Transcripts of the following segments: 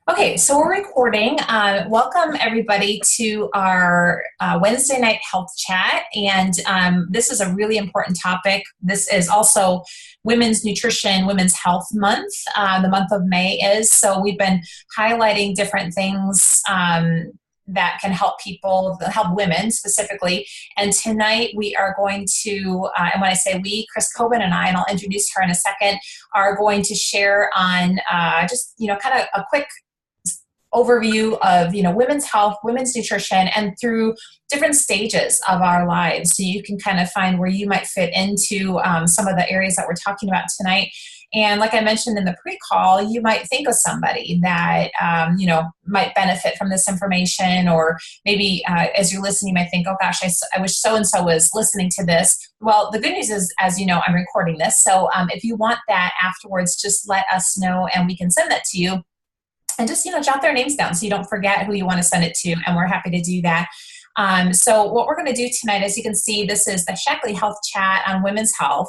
Okay, so we're recording. Welcome everybody to our Wednesday night health chat. And this is a really important topic. This is also Women's Nutrition, Women's Health Month. The month of May is. So we've been highlighting different things that can help people, help women specifically. And tonight we are going to, and when I say we, Chris Koban and I, and I'll introduce her in a second, are going to share on kind of a quick overview of women's health, women's nutrition, and through different stages of our lives, so you can kind of find where you might fit into some of the areas that we're talking about tonight. And like I mentioned in the pre-call, you might think of somebody that might benefit from this information, or maybe as you're listening, you might think, oh gosh, I wish so-and-so was listening to this. Well, the good news is, as you know, I'm recording this, so if you want that afterwards, just let us know and we can send that to you. And just, jot their names down so you don't forget who you want to send it to, and we're happy to do that. So what we're going to do tonight, as you can see, this is the Shaklee Health Chat on women's health.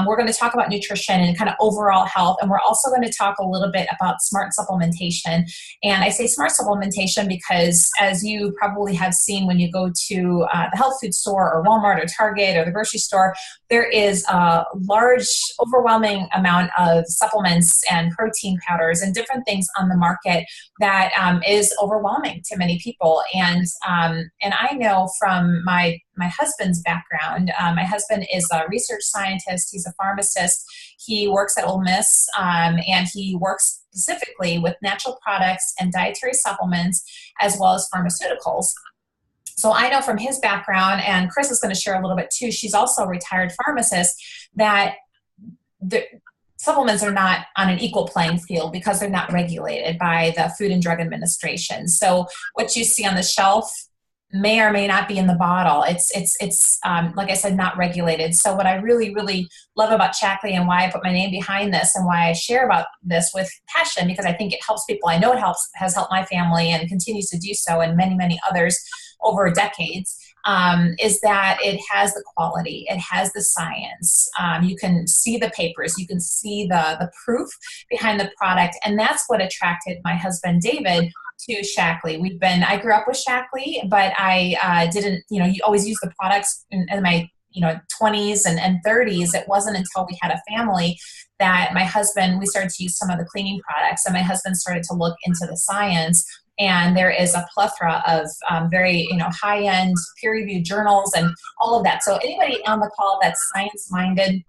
We're going to talk about nutrition and kind of overall health, and we're also going to talk a little bit about smart supplementation. And I say smart supplementation because, as you probably have seen when you go to the health food store or Walmart or Target or the grocery store, there is a large, overwhelming amount of supplements and protein powders and different things on the market that is overwhelming to many people. And I know from my husband's background, my husband is a research scientist. He's a pharmacist. He works at Ole Miss, and he works specifically with natural products and dietary supplements, as well as pharmaceuticals. So I know from his background, and Chris is going to share a little bit too, she's also a retired pharmacist, that the supplements are not on an equal playing field because they're not regulated by the Food and Drug Administration. So what you see on the shelf may or may not be in the bottle. It's like I said, not regulated. So what I really, really love about Shaklee, and why I put my name behind this, and why I share about this with passion, because I think it helps people. I know it has helped my family and continues to do so, and many, many others over decades, is that it has the quality, it has the science. You can see the papers, you can see the proof behind the product, and that's what attracted my husband David to Shaklee. I grew up with Shaklee, but I didn't, you always use the products in my 20s and 30s. It wasn't until we had a family that we started to use some of the cleaning products, and my husband started to look into the science. And there is a plethora of very, high-end peer-reviewed journals and all of that. So anybody on the call that's science-minded,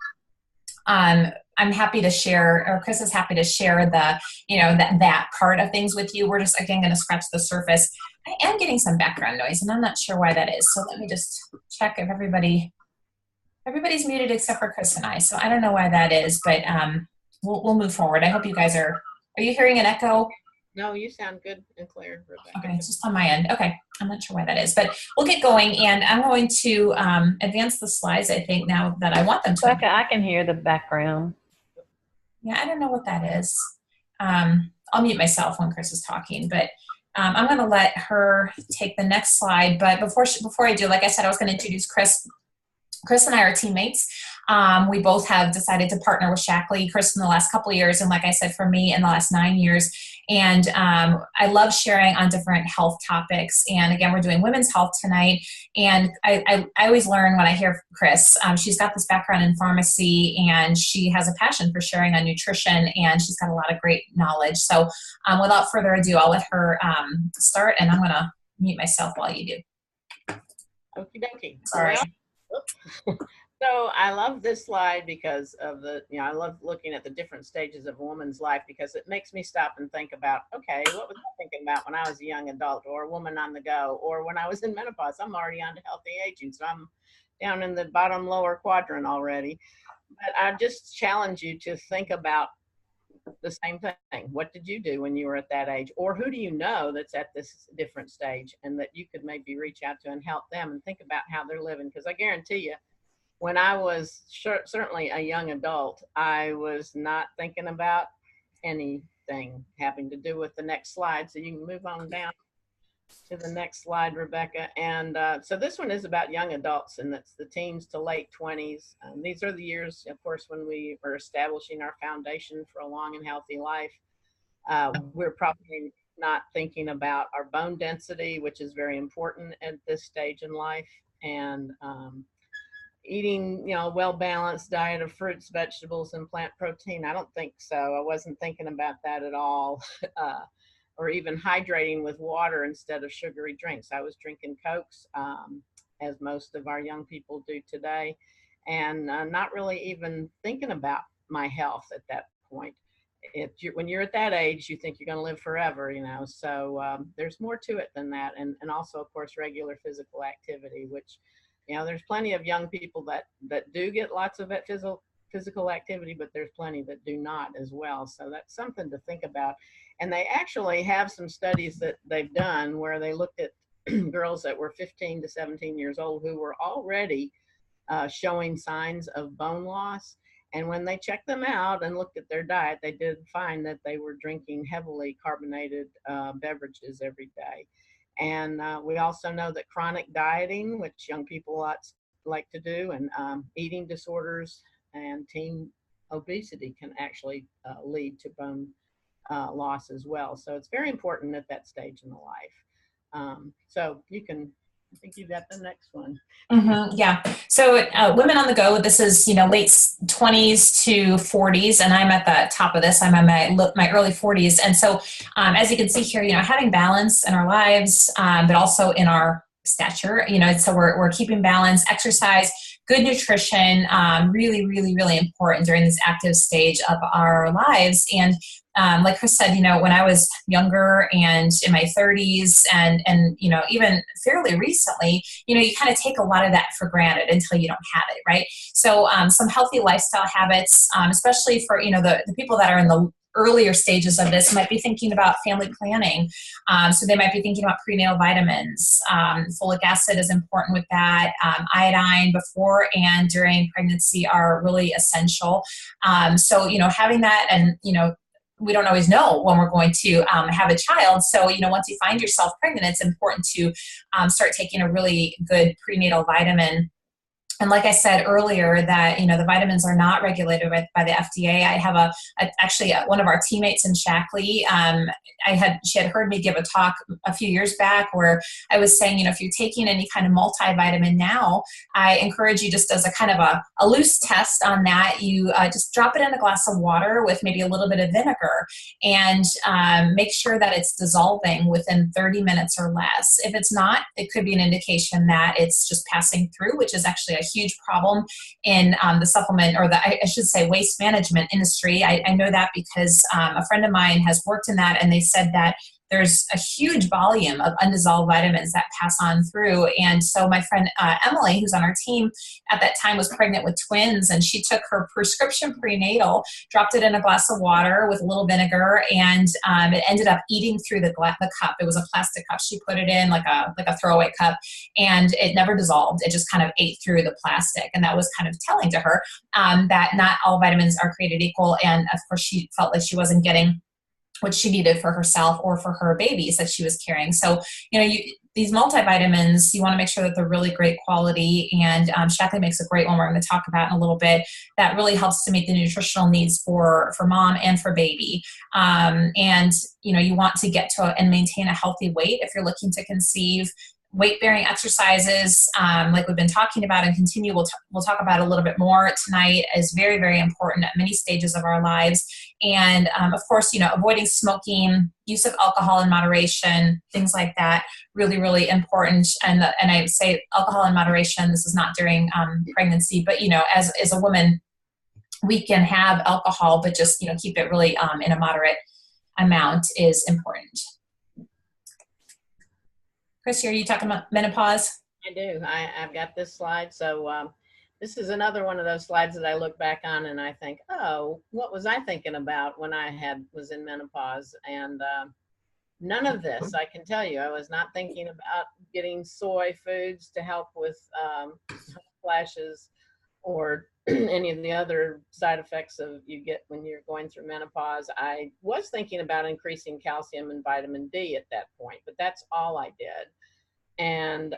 I'm happy to share, or Chris is happy to share that part of things with you. We're just, again, going to scratch the surface. I am getting some background noise, and I'm not sure why that is. So let me just check if everybody's muted except for Chris and I. So I don't know why that is, but we'll move forward. I hope you guys are you hearing an echo? No, you sound good and clear, Rebecca. Okay, it's just on my end. Okay, I'm not sure why that is, but we'll get going, and I'm going to advance the slides, I think, now that I want them to. Rebecca, I can hear the background. Yeah, I don't know what that is. I'll mute myself when Chris is talking, but I'm going to let her take the next slide. But before I do, like I said, I was going to introduce Chris. Chris and I are teammates. We both have decided to partner with Shaklee, Chris in the last couple of years, and like I said, for me in the last 9 years. And I love sharing on different health topics. And again, we're doing women's health tonight. And I always learn when I hear Chris. She's got this background in pharmacy, and she has a passion for sharing on nutrition, and she's got a lot of great knowledge. So without further ado, I'll let her start, and I'm going to mute myself while you do. Okie dokie. Sorry. So I love this slide because of I love looking at the different stages of a woman's life, because it makes me stop and think about, okay, what was I thinking about when I was a young adult, or a woman on the go, or when I was in menopause? I'm already on to healthy aging, so I'm down in the bottom lower quadrant already. But I just challenge you to think about the same thing. What did you do when you were at that age? Or who do you know that's at this different stage, and that you could maybe reach out to and help them, and think about how they're living? Because I guarantee you, when I was certainly a young adult, I was not thinking about anything having to do with the next slide. So you can move on down to the next slide, Rebecca. And so this one is about young adults, and that's the teens to late 20s. These are the years, of course, when we were establishing our foundation for a long and healthy life. We're probably not thinking about our bone density, which is very important at this stage in life, and eating, a well-balanced diet of fruits, vegetables, and plant protein. I don't think so. I wasn't thinking about that at all. Or even hydrating with water instead of sugary drinks. I was drinking Cokes, as most of our young people do today, and not really even thinking about my health at that point. When you're at that age, you think you're going to live forever, so there's more to it than that. And also, of course, regular physical activity, which, there's plenty of young people that do get lots of physical activity, but there's plenty that do not as well. So that's something to think about. And they actually have some studies that they've done where they looked at girls that were 15 to 17 years old who were already showing signs of bone loss. And when they checked them out and looked at their diet, they did find that they were drinking heavily carbonated beverages every day. And we also know that chronic dieting, which young people like to do, and eating disorders and teen obesity can actually lead to bone loss as well. So it's very important at that stage in the life. So I think you got the next one. Mm-hmm, yeah. So Women on the Go, this is, late 20s to 40s, and I'm at the top of this. I'm in my early 40s. And so as you can see here, having balance in our lives, but also in our stature, so we're keeping balance, exercise, good nutrition, really, really, really important during this active stage of our lives. And like Chris said, when I was younger and in my 30s and even fairly recently, you kind of take a lot of that for granted until you don't have it, right? So some healthy lifestyle habits, especially for, the people that are in the earlier stages of this might be thinking about family planning. So they might be thinking about prenatal vitamins. Folic acid is important with that. Iodine before and during pregnancy are really essential. So, having that, and, we don't always know when we're going to have a child. So, once you find yourself pregnant, it's important to start taking a really good prenatal vitamin. And like I said earlier, that the vitamins are not regulated by the FDA. I have actually one of our teammates in Shaklee. She had heard me give a talk a few years back where I was saying, if you're taking any kind of multivitamin now, I encourage you, just as a kind of a loose test on that, you just drop it in a glass of water with maybe a little bit of vinegar, and make sure that it's dissolving within 30 minutes or less. If it's not, it could be an indication that it's just passing through, which is actually a huge problem in the supplement, or I should say waste management industry. I know that because a friend of mine has worked in that, and they said that there's a huge volume of undissolved vitamins that pass on through. And so my friend Emily, who's on our team at that time, was pregnant with twins, and she took her prescription prenatal, dropped it in a glass of water with a little vinegar, and it ended up eating through the cup. It was a plastic cup. She put it in like a throwaway cup, and it never dissolved. It just kind of ate through the plastic. And that was kind of telling to her that not all vitamins are created equal. And of course, she felt like she wasn't getting what she needed for herself or for her babies that she was carrying. So, these multivitamins, you want to make sure that they're really great quality. And Shaklee makes a great one we're going to talk about in a little bit that really helps to meet the nutritional needs for mom and for baby. And, you want to get to and maintain a healthy weight if you're looking to conceive. Weight-bearing exercises, like we've been talking about and continue, we'll talk about a little bit more tonight, is very, very important at many stages of our lives. And of course, avoiding smoking, use of alcohol in moderation, things like that, really, really important. And I say alcohol in moderation, this is not during pregnancy, but, as a woman, we can have alcohol, but just, keep it really in a moderate amount is important. Chris, are you talking about menopause? I do. I've got this slide. So this is another one of those slides that I look back on and I think, oh, what was I thinking about when I was in menopause? And none of this, I can tell you. I was not thinking about getting soy foods to help with flashes or any of the other side effects you get when you're going through menopause. I was thinking about increasing calcium and vitamin D at that point, but that's all I did. And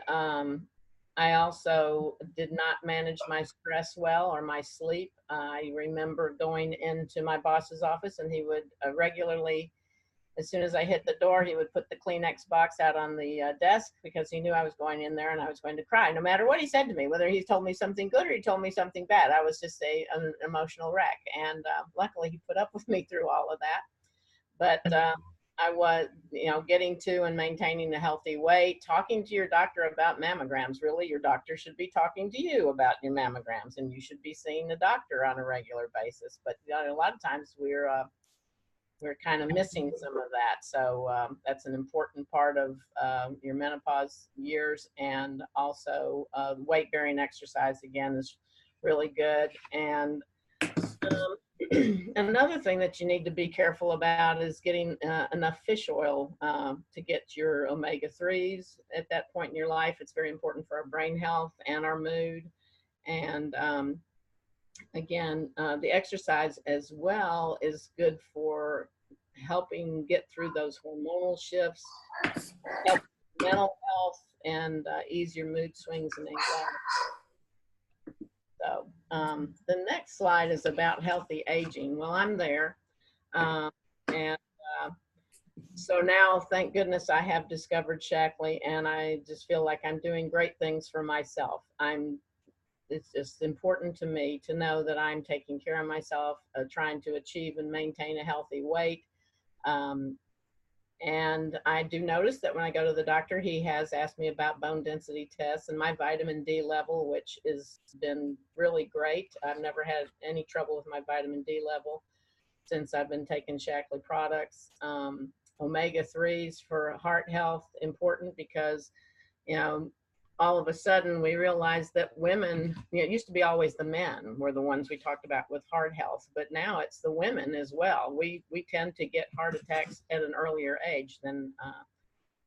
I also did not manage my stress well or my sleep. I remember going into my boss's office, and he would regularly as soon as I hit the door, he would put the Kleenex box out on the desk because he knew I was going in there and I was going to cry, no matter what he said to me, whether he told me something good or he told me something bad. I was just an emotional wreck. And luckily, he put up with me through all of that. But I was, getting to and maintaining a healthy weight, talking to your doctor about mammograms. Really, your doctor should be talking to you about your mammograms, and you should be seeing the doctor on a regular basis. But a lot of times we're kind of missing some of that. So that's an important part of your menopause years. And also weight-bearing exercise, again, is really good. And another thing that you need to be careful about is getting enough fish oil to get your omega-3s at that point in your life. It's very important for our brain health and our mood. And again, the exercise as well is good for helping get through those hormonal shifts, help mental health, and ease your mood swings and anxiety. So the next slide is about healthy aging. Well, I'm there. So now, thank goodness, I have discovered Shaklee, and I just feel like I'm doing great things for myself. It's just important to me to know that I'm taking care of myself, trying to achieve and maintain a healthy weight. And I do notice that when I go to the doctor, he has asked me about bone density tests and my vitamin D level, which has been really great. I've never had any trouble with my vitamin D level since I've been taking Shaklee products. Omega-3s for heart health, important because, all of a sudden we realized that women, it used to be always the men were the ones we talked about with heart health, but now it's the women as well. We tend to get heart attacks at an earlier age than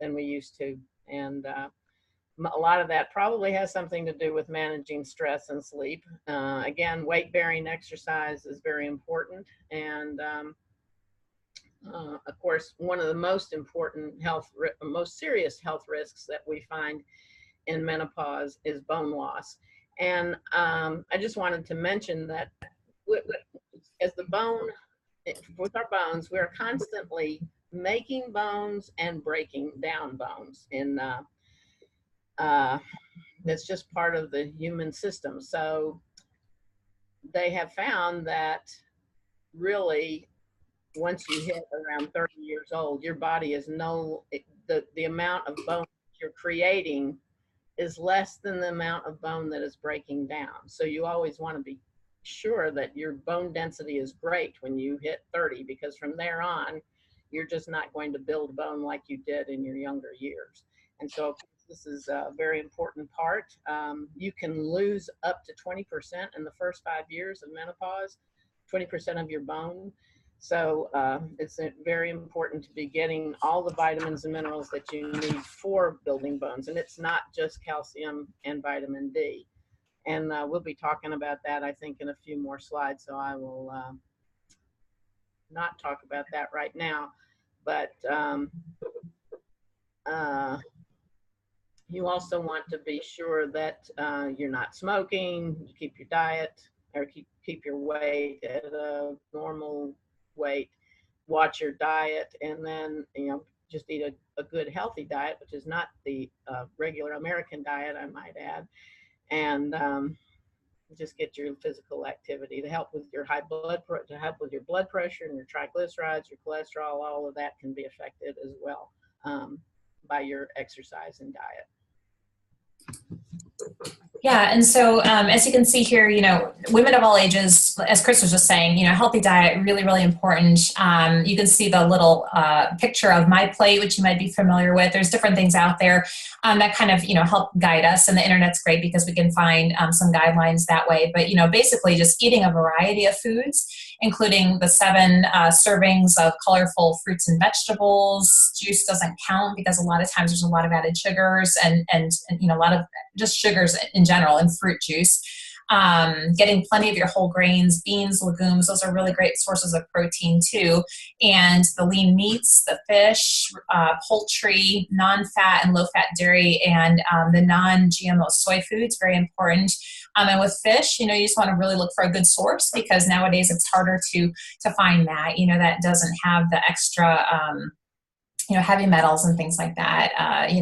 we used to. And a lot of that probably has something to do with managing stress and sleep. Again, weight-bearing exercise is very important. And of course, one of the most important most serious health risks that we find in menopause is bone loss. And I just wanted to mention that as the bone, with our bones, we're constantly making bones and breaking down bones. And that's just part of the human system. So they have found that really, once you hit around 30 years old, your body is the amount of bone you're creating is less than the amount of bone that is breaking down. So you always want to be sure that your bone density is great when you hit 30, because from there on, you're just not going to build bone like you did in your younger years. And so this is a very important part. You can lose up to 20% in the first 5 years of menopause, 20% of your bone. So it's very important to be getting all the vitamins and minerals that you need for building bones. And it's not just calcium and vitamin D. And we'll be talking about that, I think, in a few more slides. So I will not talk about that right now. But you also want to be sure that you're not smoking, you keep your diet, or keep your weight at a normal weight, watch your diet, and then just eat a good healthy diet, which is not the regular American diet, I might add, and just get your physical activity to help with your blood pressure and your triglycerides, your cholesterol. All of that can be affected as well by your exercise and diet. Yeah, and so as you can see here, women of all ages, as Chris was just saying, healthy diet, really, really important. You can see the little picture of My Plate, which you might be familiar with. There's different things out there that kind of, help guide us, and the internet's great because we can find some guidelines that way. But, basically just eating a variety of foods, including the 7 servings of colorful fruits and vegetables. Juice doesn't count because a lot of times there's a lot of added sugars and a lot of just sugars in general in fruit juice. getting plenty of your whole grains, beans, legumes. Those are really great sources of protein too. And the lean meats, the fish, poultry, non-fat and low-fat dairy, and the non-GMO soy foods, very important. And with fish, you just want to really look for a good source, because nowadays it's harder to find that, that doesn't have the extra, heavy metals and things like that. You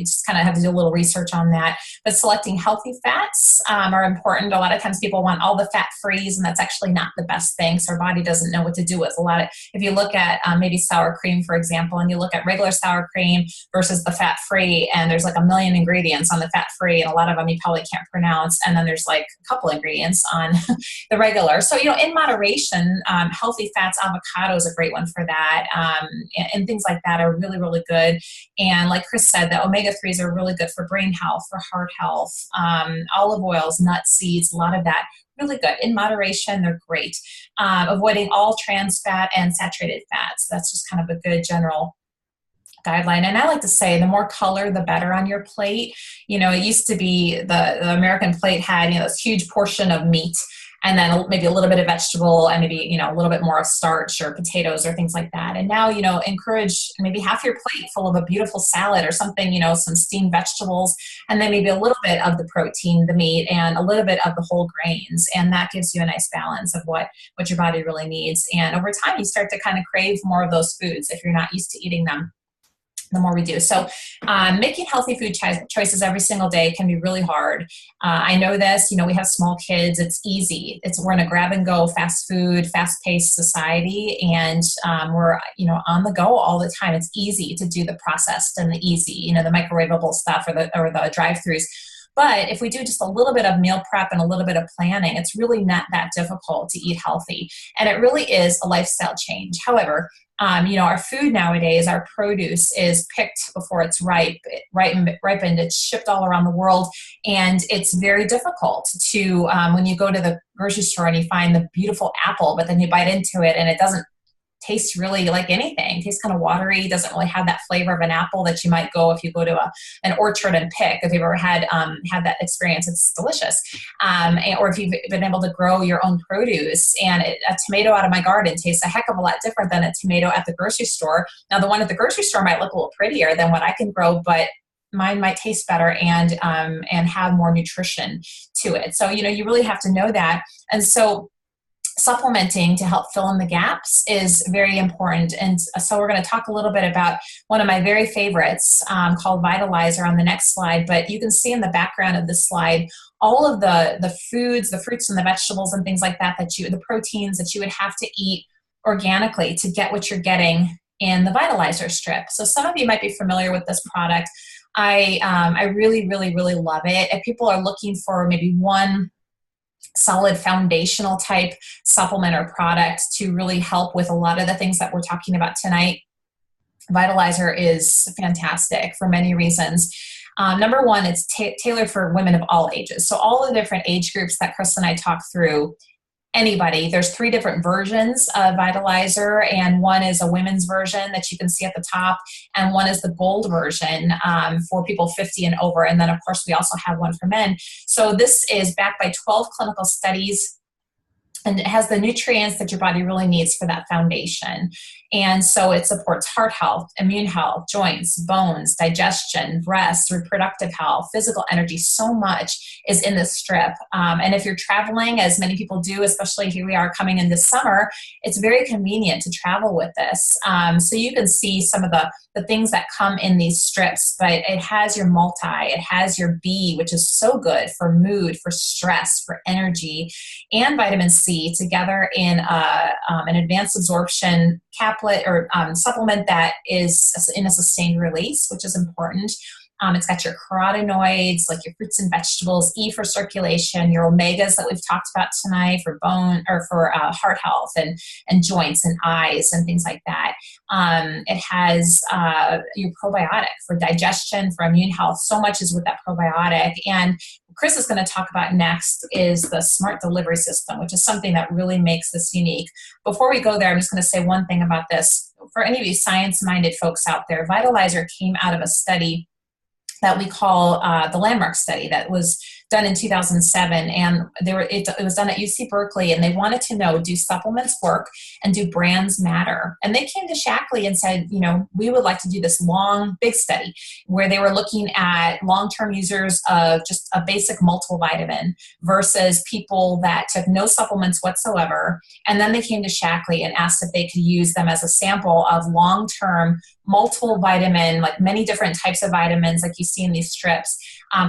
just kind of have to do a little research on that. But selecting healthy fats are important. A lot of times people want all the fat-frees, and that's actually not the best thing. So our body doesn't know what to do with if you look at maybe sour cream, for example, and you look at regular sour cream versus the fat-free, and there's like a million ingredients on the fat-free, and a lot of them you probably can't pronounce. And then there's like a couple ingredients on the regular. So, in moderation, healthy fats, avocado is a great one for that, and things like that are really, really good. And like Chris said, the omega-3s are really good for brain health, for heart health, olive oils, nuts, seeds, a lot of that, really good. In moderation, they're great. Avoiding all trans fat and saturated fats. That's just kind of a good general guideline. And I like to say the more color, the better on your plate. It used to be the American plate had, this huge portion of meat, and then maybe a little bit of vegetable, and maybe, a little bit more of starch or potatoes or things like that. And now, encourage maybe half your plate full of a beautiful salad or something, some steamed vegetables, and then maybe a little bit of the protein, the meat, and a little bit of the whole grains. And that gives you a nice balance of what your body really needs. And over time, you start to kind of crave more of those foods if you're not used to eating them. The more we do. So making healthy food choices every single day can be really hard. I know this, we have small kids. It's easy. We're in a grab and go fast food, fast paced society. And we're, on the go all the time. It's easy to do the processed and the easy, the microwavable stuff or the drive-throughs. But if we do just a little bit of meal prep and a little bit of planning, it's really not that difficult to eat healthy. And it really is a lifestyle change. However, our food nowadays, our produce is picked before it's ripened. It's shipped all around the world. And it's very difficult to, when you go to the grocery store and you find the beautiful apple, but then you bite into it and it doesn't taste really like anything. It tastes kind of watery, doesn't really have that flavor of an apple that you might go if you go to an orchard and pick. If you've ever had that experience, it's delicious. Or if you've been able to grow your own produce, and a tomato out of my garden tastes a heck of a lot different than a tomato at the grocery store. Now, the one at the grocery store might look a little prettier than what I can grow, but mine might taste better and have more nutrition to it. So, you really have to know that. And so supplementing to help fill in the gaps is very important. And so we're going to talk a little bit about one of my very favorites called Vitalizer on the next slide. But you can see in the background of this slide all of the foods, the fruits and the vegetables and things like that, the proteins that you would have to eat organically to get what you're getting in the Vitalizer strip. So some of you might be familiar with this product. I really, really, really love it. If people are looking for maybe one solid foundational type supplement or product to really help with a lot of the things that we're talking about tonight, Vitalizer is fantastic for many reasons. Number one, it's tailored for women of all ages. So all the different age groups that Chris and I talked through, anybody. There's 3 different versions of Vitalizer, and one is a women's version that you can see at the top, and one is the gold version for people 50 and over. And then, of course, we also have one for men. So this is backed by 12 clinical studies, and it has the nutrients that your body really needs for that foundation. And so it supports heart health, immune health, joints, bones, digestion, breast, reproductive health, physical energy. So much is in this strip. And if you're traveling, as many people do, especially here we are coming in this summer, it's very convenient to travel with this. So you can see some of the things that come in these strips, but it has your multi, it has your B, which is so good for mood, for stress, for energy, and vitamin C together in an advanced absorption caplet or supplement that is in a sustained release, which is important. It's got your carotenoids, like your fruits and vegetables, E for circulation, your omegas that we've talked about tonight for bone or for heart health and joints and eyes and things like that. It has your probiotic for digestion, for immune health. So much is with that probiotic. And Chris is going to talk about next is the smart delivery system, which is something that really makes this unique. Before we go there, I'm just going to say one thing about this. For any of you science-minded folks out there, Vitalizer came out of a study that we call the landmark study that was done in 2007, and it was done at UC Berkeley, and they wanted to know, do supplements work and do brands matter? And they came to Shaklee and said, we would like to do this long, big study where they were looking at long-term users of just a basic multivitamin versus people that took no supplements whatsoever. And then they came to Shaklee and asked if they could use them as a sample of long-term multiple vitamin, like many different types of vitamins like you see in these strips,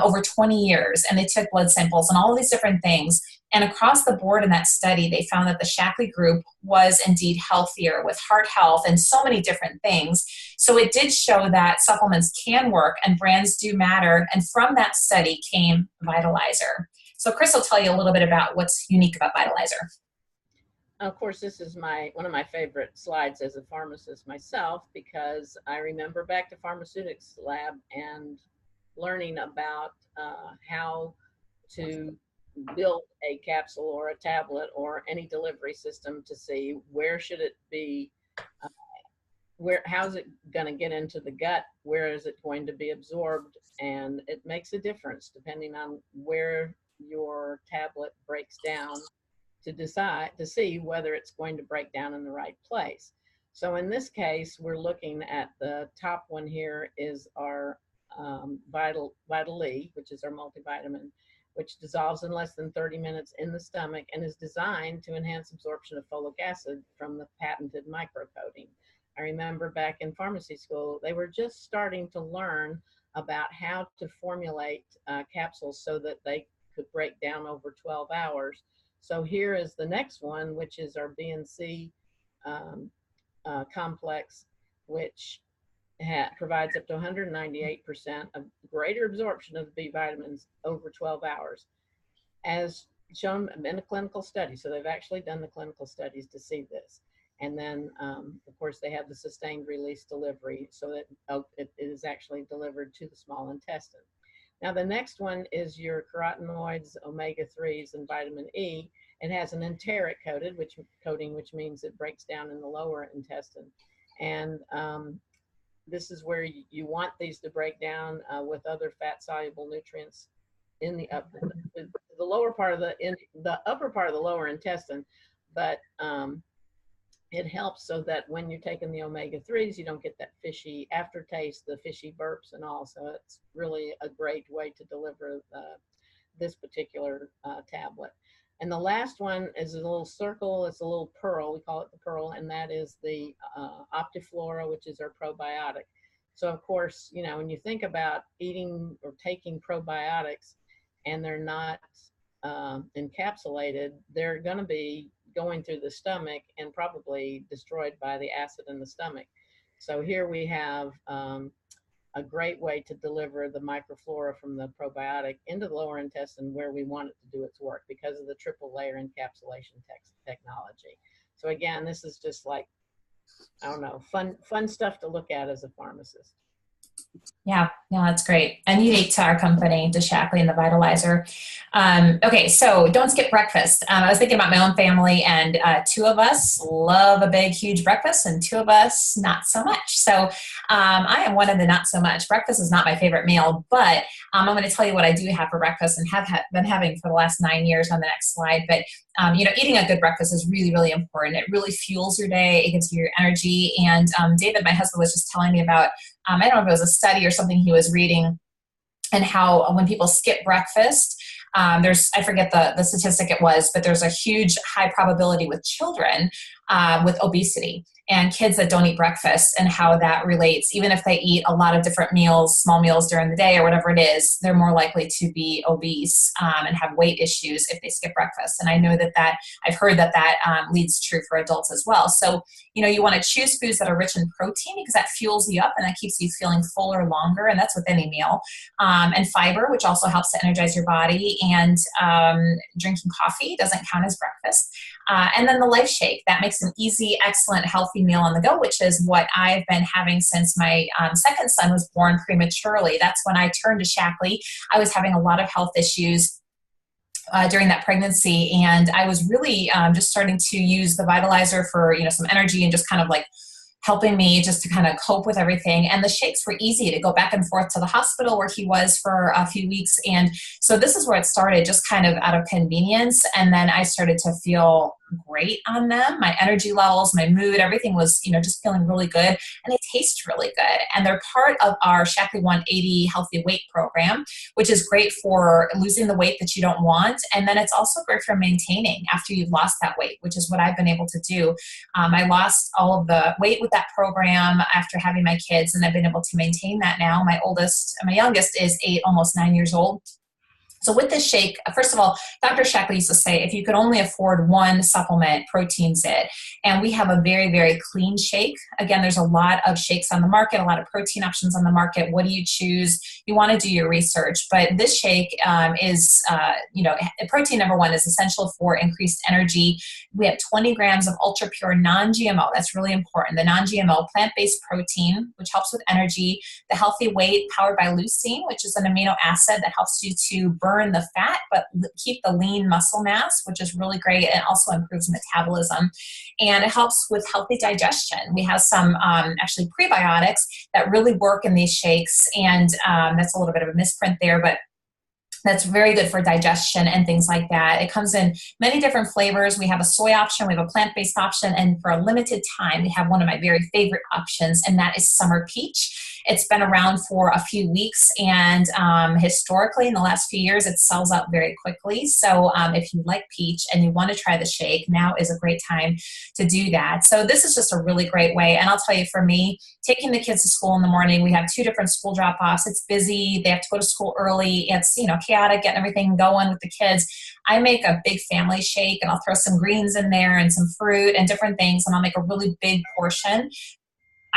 over 20 years. And they took blood samples and all of these different things. And across the board in that study, they found that the Shaklee group was indeed healthier with heart health and so many different things. So it did show that supplements can work and brands do matter. And from that study came Vitalizer. So Chris will tell you a little bit about what's unique about Vitalizer. Of course, this is one of my favorite slides as a pharmacist myself, because I remember back to pharmaceutics lab and learning about how to build a capsule or a tablet or any delivery system to see where should it be, how's it going to get into the gut, where is it going to be absorbed, and it makes a difference depending on where your tablet breaks down to decide to see whether it's going to break down in the right place. So in this case, we're looking at the top one here is our Vital E, which is our multivitamin, which dissolves in less than 30 minutes in the stomach and is designed to enhance absorption of folic acid from the patented microcoating. I remember back in pharmacy school, they were just starting to learn about how to formulate capsules so that they could break down over 12 hours. So here is the next one, which is our BNC complex, which provides up to 198% of greater absorption of the B vitamins over 12 hours, as shown in a clinical study. So they've actually done the clinical studies to see this. And then, of course, they have the sustained release delivery, so that it is actually delivered to the small intestine. Now, the next one is your carotenoids, omega-3s, and vitamin E. It has an enteric coating, which means it breaks down in the lower intestine. And this is where you want these to break down with other fat-soluble nutrients in the lower part of the upper part of the lower intestine. But it helps so that when you're taking the omega-3s, you don't get that fishy aftertaste, the fishy burps and all. So it's really a great way to deliver this particular tablet. And the last one is a little circle. It's a little pearl. We call it the pearl, and that is the Optiflora, which is our probiotic. So, of course, when you think about eating or taking probiotics and they're not encapsulated, they're going to be going through the stomach and probably destroyed by the acid in the stomach. So here we have a great way to deliver the microflora from the probiotic into the lower intestine where we want it to do its work because of the triple layer encapsulation technology. So again, this is just like, I don't know, fun stuff to look at as a pharmacist. Yeah, that's great. And unique to our company, to Shaklee and the Vitalizer. Okay, so don't skip breakfast. I was thinking about my own family, and 2 of us love a big, huge breakfast, and 2 of us not so much. So I am one of the not so much. Breakfast is not my favorite meal, but I'm going to tell you what I do have for breakfast and have been having for the last 9 years on the next slide. But eating a good breakfast is really, really important. It really fuels your day. It gives you your energy. And David, my husband, was just telling me about, I don't know if it was a study or something he was reading, and how when people skip breakfast, I forget the statistic it was, but there's a huge high probability with children with obesity and kids that don't eat breakfast, and how that relates. Even if they eat a lot of different meals, small meals during the day or whatever it is, they're more likely to be obese and have weight issues if they skip breakfast. And I know that I've heard that leads true for adults as well. So, you want to choose foods that are rich in protein because that fuels you up and that keeps you feeling fuller longer. And that's with any meal. And fiber, which also helps to energize your body. And drinking coffee doesn't count as breakfast. And then the Life Shake, that makes an easy, excellent, healthy meal on the go, which is what I've been having since my second son was born prematurely. That's when I turned to Shaklee. I was having a lot of health issues during that pregnancy, and I was really just starting to use the Vitalizer for some energy and just kind of like helping me just to kind of cope with everything. And the shakes were easy to go back and forth to the hospital where he was for a few weeks. And so this is where it started, just kind of out of convenience. And then I started to feel great on them. My energy levels, my mood, everything was, just feeling really good. And they taste really good. And they're part of our Shaklee 180 healthy weight program, which is great for losing the weight that you don't want. And then it's also great for maintaining after you've lost that weight, which is what I've been able to do. I lost all of the weight with that program after having my kids, and I've been able to maintain that now. My youngest is 8, almost 9 years old. So with this shake, first of all, Dr. Shaklee used to say, if you could only afford one supplement, protein's it. And we have a very, very clean shake. Again, there's a lot of shakes on the market, a lot of protein options on the market. What do you choose? You want to do your research. But this shake is, protein number one is essential for increased energy. We have 20 grams of ultra pure non-GMO. That's really important. The non-GMO plant-based protein, which helps with energy. The healthy weight powered by leucine, which is an amino acid that helps you to burn the fat, but keep the lean muscle mass, which is really great, and also improves metabolism. And it helps with healthy digestion. We have some actually prebiotics that really work in these shakes, and that's a little bit of a misprint there, but that's very good for digestion and things like that. It comes in many different flavors. We have a soy option, we have a plant-based option, and for a limited time, we have one of my very favorite options, and that is summer peach. It's been around for a few weeks, and historically, in the last few years, it sells out very quickly. So if you like peach and you want to try the shake, now is a great time to do that. So this is just a really great way. And I'll tell you, for me, taking the kids to school in the morning, we have 2 different school drop-offs. It's busy. They have to go to school early. It's, chaotic, getting everything going with the kids. I make a big family shake, and I'll throw some greens in there and some fruit and different things, and I'll make a really big portion.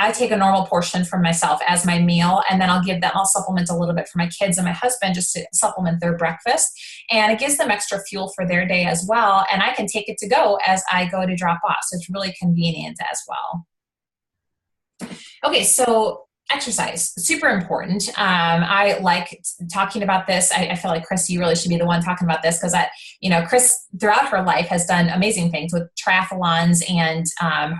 I take a normal portion for myself as my meal, and then I'll supplement a little bit for my kids and my husband just to supplement their breakfast. And it gives them extra fuel for their day as well. And I can take it to go as I go to drop off. So it's really convenient as well. Okay, so exercise, super important. I like talking about this. I feel like Chris, you really should be the one talking about this, because Chris throughout her life has done amazing things with triathlons and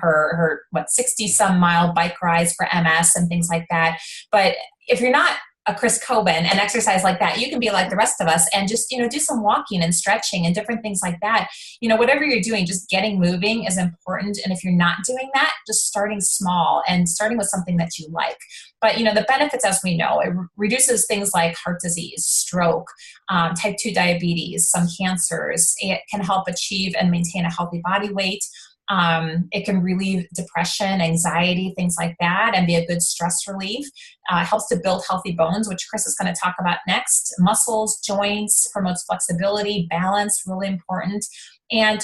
her 60-some mile bike rides for MS and things like that. But if you're not a Chris Koban and exercise like that, you can be like the rest of us and just, do some walking and stretching and different things like that. Whatever you're doing, just getting moving is important. And if you're not doing that, just starting small and starting with something that you like. But, the benefits, as we know, it reduces things like heart disease, stroke, type 2 diabetes, some cancers. It can help achieve and maintain a healthy body weight. It can relieve depression, anxiety, things like that, and be a good stress relief. It helps to build healthy bones, which Chris is going to talk about next. Muscles, joints, promotes flexibility, balance, really important. And,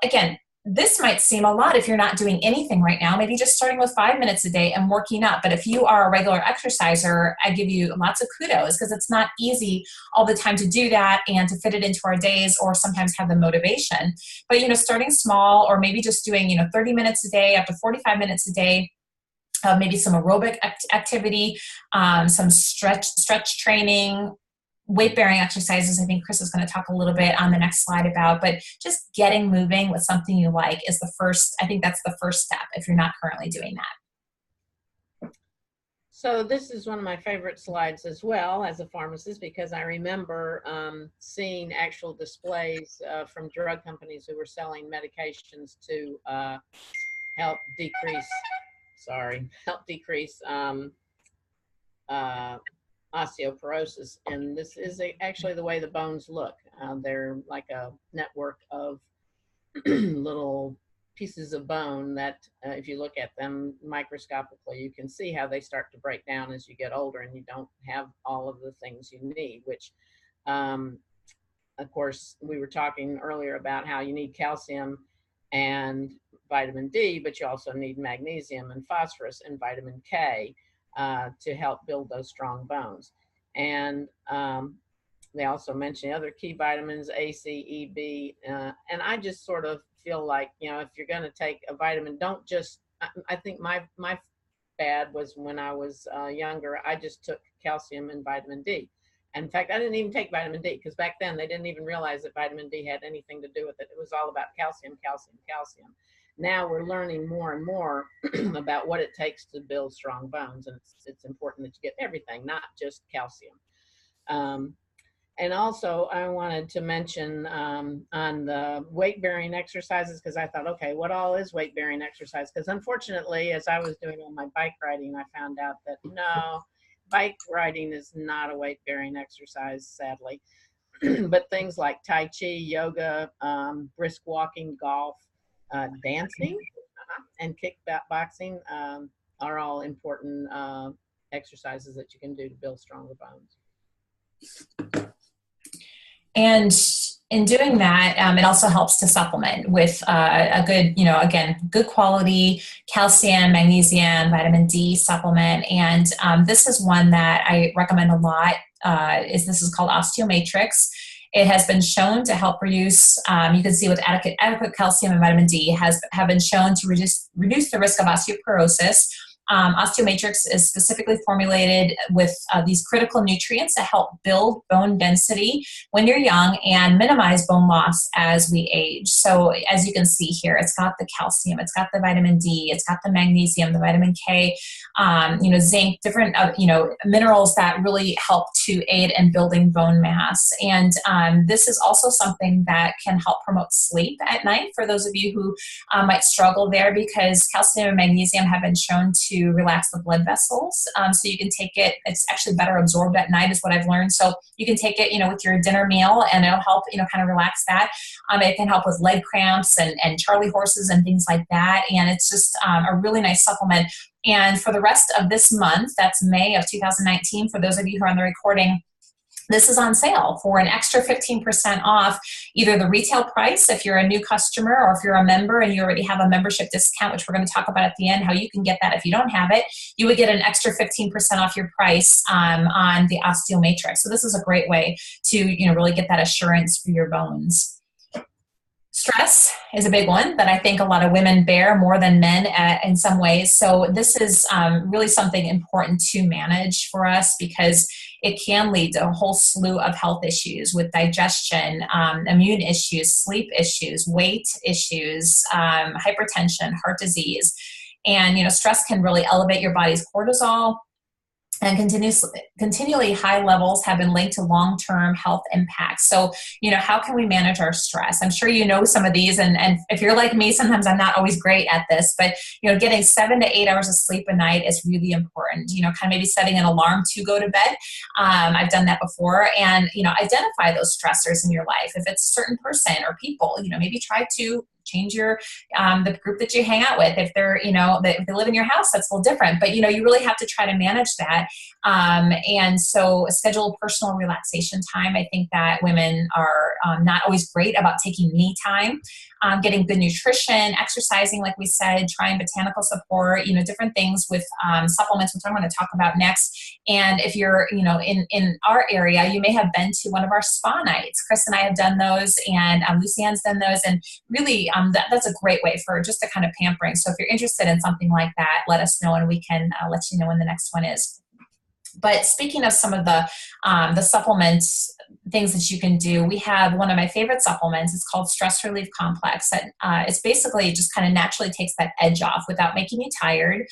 again, this might seem a lot if you're not doing anything right now, maybe just starting with 5 minutes a day and working up. But if you are a regular exerciser, I give you lots of kudos, because it's not easy all the time to do that and to fit it into our days, or sometimes have the motivation. But, starting small, or maybe just doing, 30 minutes a day up to 45 minutes a day, maybe some aerobic activity, some stretch training, weight-bearing exercises. I think Chris is going to talk a little bit on the next slide about, but just getting moving with something you like is I think that's the first step if you're not currently doing that. So this is one of my favorite slides as well as a pharmacist, because I remember seeing actual displays from drug companies who were selling medications to help decrease osteoporosis. And this is actually the way the bones look. They're like a network of little pieces of bone that if you look at them microscopically, you can see how they start to break down as you get older, and you don't have all of the things you need, which of course we were talking earlier about how you need calcium and vitamin D, but you also need magnesium and phosphorus and vitamin K to help build those strong bones. And they also mention other key vitamins, A, C, E, B, and I just sort of feel like, if you're going to take a vitamin, don't just, I think my bad was when I was younger, I just took calcium and vitamin D. And in fact, I didn't even take vitamin D, because back then they didn't even realize that vitamin D had anything to do with it. It was all about calcium, calcium, calcium. now we're learning more and more about what it takes to build strong bones. And it's important that you get everything, not just calcium. And also, I wanted to mention on the weight-bearing exercises, because I thought, okay, what all is weight-bearing exercise? Because unfortunately, as I was doing on my bike riding, I found out that no, bike riding is not a weight-bearing exercise, sadly. But things like Tai Chi, yoga, brisk walking, golf, dancing, and kickboxing are all important exercises that you can do to build stronger bones. And in doing that, it also helps to supplement with a good, again, good quality calcium, magnesium, vitamin D supplement. And this is one that I recommend a lot. This is called Osteomatrix. It has been shown to help reduce, you can see with adequate calcium and vitamin D have been shown to reduce the risk of osteoporosis. Osteomatrix is specifically formulated with these critical nutrients that help build bone density when you're young and minimize bone loss as we age. So as you can see here, it's got the calcium, it's got the vitamin D, it's got the magnesium, the vitamin K, zinc, different, minerals that really help to aid in building bone mass. And this is also something that can help promote sleep at night for those of you who might struggle there, because calcium and magnesium have been shown to relax the blood vessels. So you can take it, it's actually better absorbed at night is what I've learned. So you can take it, with your dinner meal, and it'll help, kind of relax that. It can help with leg cramps and Charlie horses and things like that. And it's just a really nice supplement. And for the rest of this month, that's May of 2019, for those of you who are on the recording, this is on sale for an extra 15% off either the retail price if you're a new customer, or if you're a member and you already have a membership discount, which we're going to talk about at the end, how you can get that if you don't have it. You would get an extra 15% off your price on the Osteomatrix. So this is a great way to really get that assurance for your bones. Stress is a big one that I think a lot of women bear more than men in some ways. So this is really something important to manage for us, because it can lead to a whole slew of health issues with digestion, immune issues, sleep issues, weight issues, hypertension, heart disease. And, stress can really elevate your body's cortisol. And continually high levels have been linked to long-term health impacts. So, how can we manage our stress? I'm sure you know some of these, and if you're like me, sometimes I'm not always great at this, but, getting 7 to 8 hours of sleep a night is really important. Kind of maybe setting an alarm to go to bed. I've done that before, and, identify those stressors in your life. If it's a certain person or people, maybe try to change your the group that you hang out with. If they're if they live in your house, that's a little different, but you really have to try to manage that. And so schedule personal relaxation time. I think that women are not always great about taking me time, getting good nutrition, exercising, like we said, trying botanical support, different things with supplements, which I'm going to talk about next. And if you're in our area, you may have been to one of our spa nights. Chris and I have done those, and Lucianne's done those, and really that's a great way for just a kind of pampering. So if you're interested in something like that, let us know, and we can let you know when the next one is. But speaking of some of the supplements, things that you can do, we have one of my favorite supplements. It's called Stress Relief Complex. It's basically just kind of naturally takes that edge off without making you tired.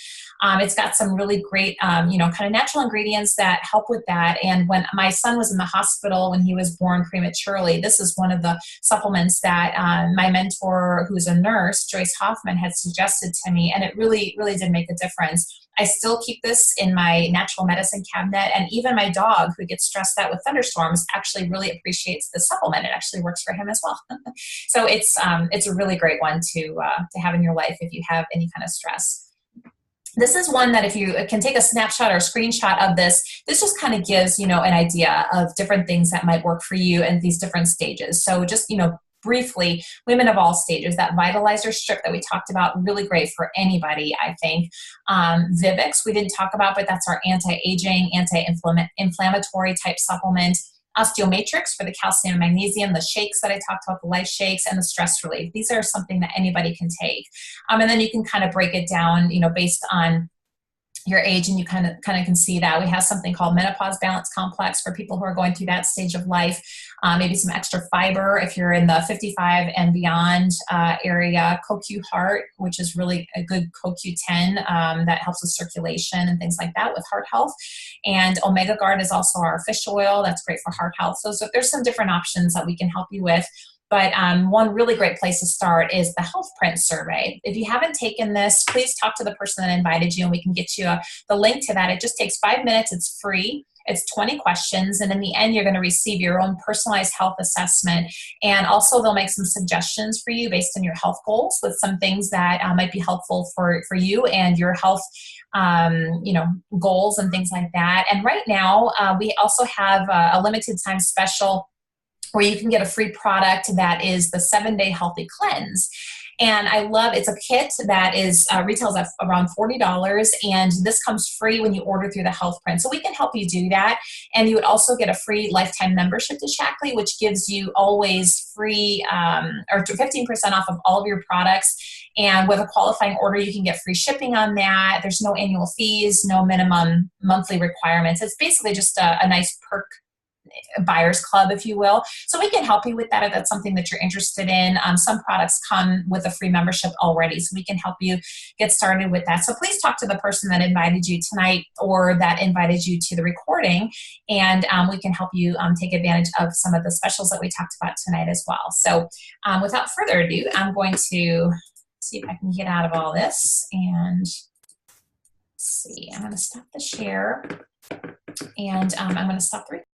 It's got some really great, kind of natural ingredients that help with that. And when my son was in the hospital when he was born prematurely, this is one of the supplements that my mentor, who's a nurse, Joyce Hoffman, had suggested to me, and it really, really did make a difference. I still keep this in my natural medicine cabinet, and even my dog, who gets stressed out with thunderstorms, actually really appreciates the supplement. It actually works for him as well. So it's a really great one to have in your life if you have any kind of stress. This is one that if you can take a snapshot or a screenshot of this just kind of gives, an idea of different things that might work for you in these different stages. So just, briefly, women of all stages, that vitalizer strip that we talked about, really great for anybody, I think. Vivix, we didn't talk about, but that's our anti-aging, anti-inflammatory type supplement. Osteomatrix for the calcium and magnesium, the shakes that I talked about, the life shakes, and the stress relief. These are something that anybody can take. And then you can kind of break it down, based on your age, and you kind of can see that. We have something called menopause balance complex for people who are going through that stage of life. Maybe some extra fiber if you're in the 55 and beyond area. CoQ Heart, which is really a good CoQ10 that helps with circulation and things like that with heart health. And Omega Guard is also our fish oil. That's great for heart health. So there's some different options that we can help you with. But one really great place to start is the Health Print Survey. If you haven't taken this, please talk to the person that invited you, and we can get you the link to that. It just takes 5 minutes. It's free. It's 20 questions, and in the end, you're going to receive your own personalized health assessment. And also, they'll make some suggestions for you based on your health goals with some things that might be helpful for you and your health goals and things like that. And right now, we also have a limited time special where you can get a free product that is the 7-Day Healthy Cleanse. And I love, it's a kit that is retails at around $40, and this comes free when you order through the Health Print. So we can help you do that. And you would also get a free lifetime membership to Shaklee, which gives you always free or 15% off of all of your products. And with a qualifying order, you can get free shipping on that. There's no annual fees, no minimum monthly requirements. It's basically just a nice perk buyer's club, if you will. So we can help you with that if that's something that you're interested in. Some products come with a free membership already, so we can help you get started with that. So please talk to the person that invited you tonight or that invited you to the recording, and we can help you take advantage of some of the specials that we talked about tonight as well. So without further ado, I'm going to see if I can get out of all this, and let's see. I'm going to stop the share, and I'm going to stop the recording.